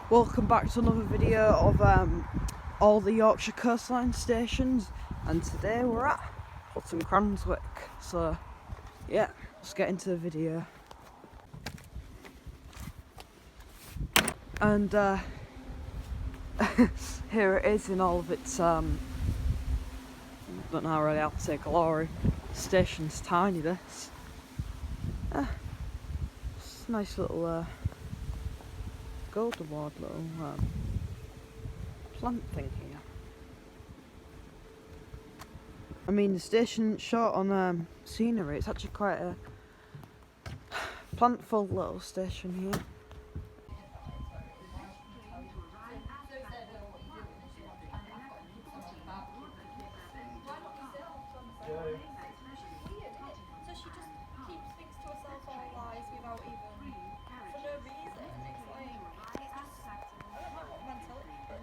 Welcome back to another video of all the Yorkshire coastline stations, and today we're at Hutton, Cranswick. So yeah, let's get into the video. And here it is in all of its I don't know really how to say glory. Station's tiny, this. It's a nice little gold award little plant thing here. I mean, the station's short on scenery. It's actually quite a plantful little station here. So she just keeps things to herself, all lies without even, for no reason. It's like, it's just, I don't know what mentality, but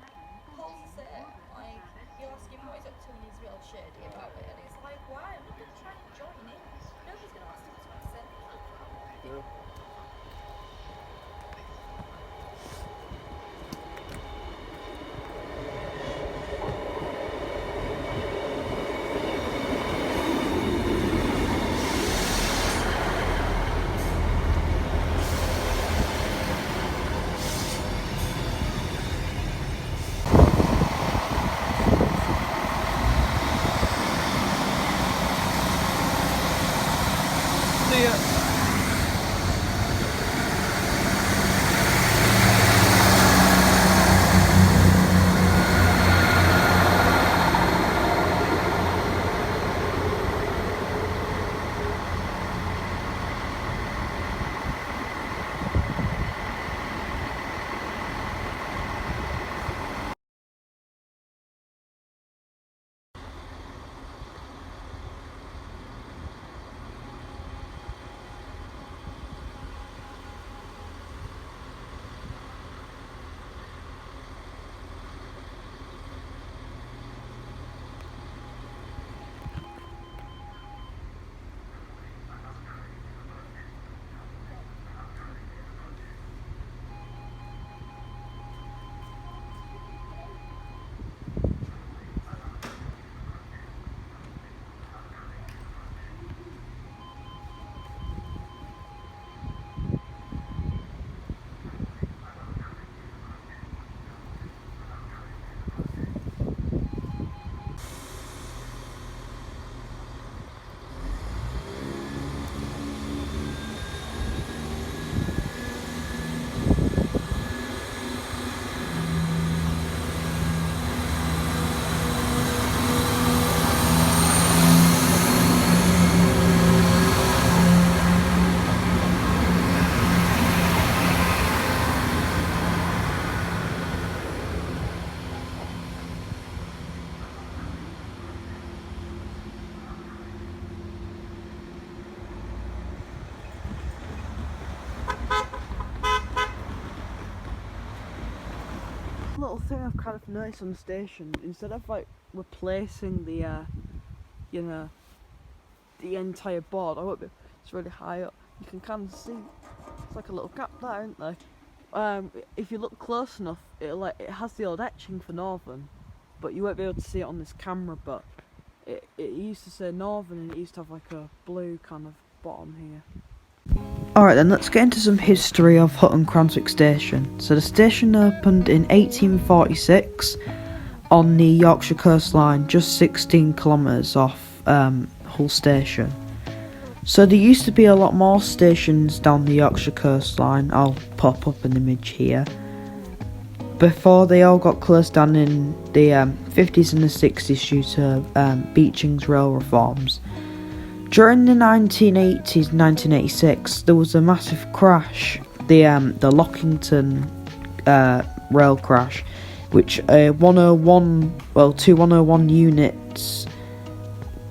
Paul's the same. Like, you'll ask him what he's up to and he's real shady about it, and it's like, why? I'm not going to try and join in. Nobody's going to ask him to accept that. Yeah. Little thing I've kind of noticed on the station, instead of like replacing the you know, the entire board, it's really high up, you can kind of see it's like a little gap there, isn't there? If you look close enough, it has the old etching for Northern, but you won't be able to see it on this camera. But it used to say Northern, and it used to have like a blue kind of bottom here. Alright then, let's get into some history of Hutton Cranswick Station. So the station opened in 1846 on the Yorkshire coastline, just 16 kilometres off Hull Station. So there used to be a lot more stations down the Yorkshire coastline. I'll pop up an image here. Before they all got closed down in the 50s and the 60s due to Beeching's rail reforms. During the 1980s, 1986, there was a massive crash, the Lockington rail crash, which two 101 units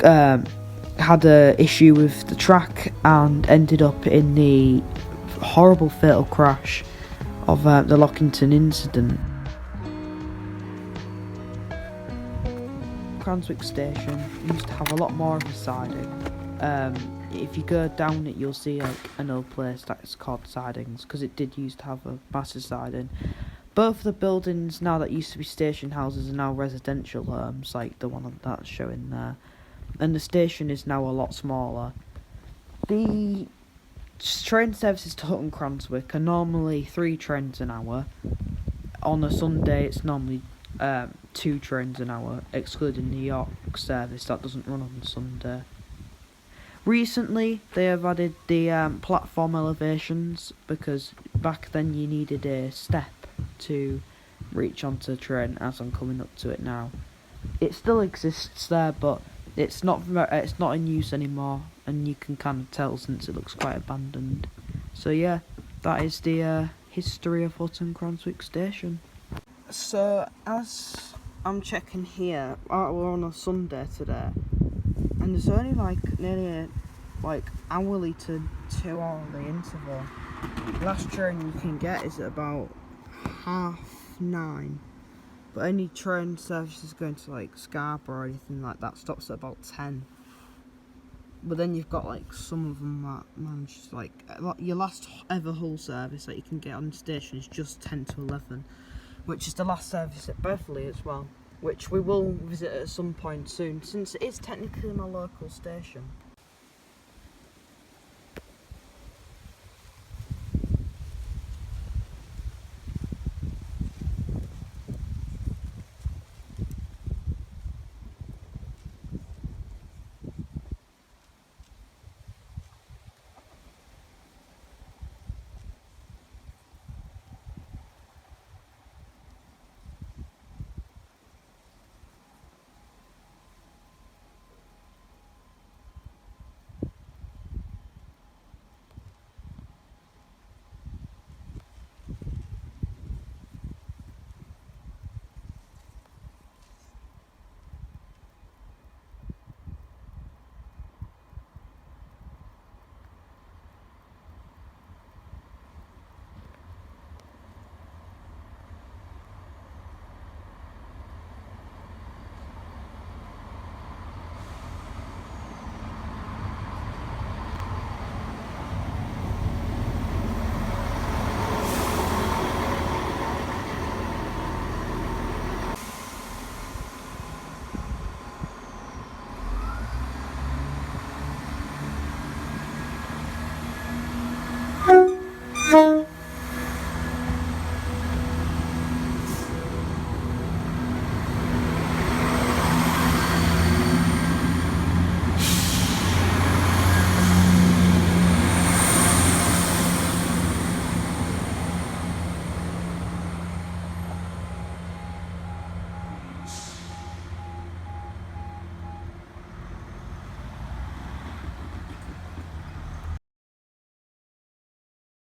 had a issue with the track and ended up in the horrible fatal crash of the Lockington incident. Cranswick Station used to have a lot more of a siding. If you go down it, you'll see like an old place that's called Sidings, because it did used to have a massive siding. both the buildings now that used to be station houses are now residential homes, like the one that's showing there. And the station is now a lot smaller. The train services to Hutton Cranswick are normally 3 trains an hour. On a Sunday, it's normally 2 trains an hour, excluding the York service that doesn't run on Sunday. Recently, they have added the platform elevations, because back then you needed a step to reach onto the train, as I'm coming up to it now. It still exists there, but it's not in use anymore, and you can kind of tell since it looks quite abandoned. So yeah, that is the history of Hutton Cranswick Station. So as I'm checking here, we're on a Sunday today, and there's only nearly hourly to 2 hourly interval. Last train you can get is at about 9:30, but any train services going to Scarborough or anything like that stops at about 10. But then you've got some of them that manage your last ever Hull service that you can get on the station is just 10 to 11, which is the last service at Beverley as well, which we will visit at some point soon, since it is technically my local station.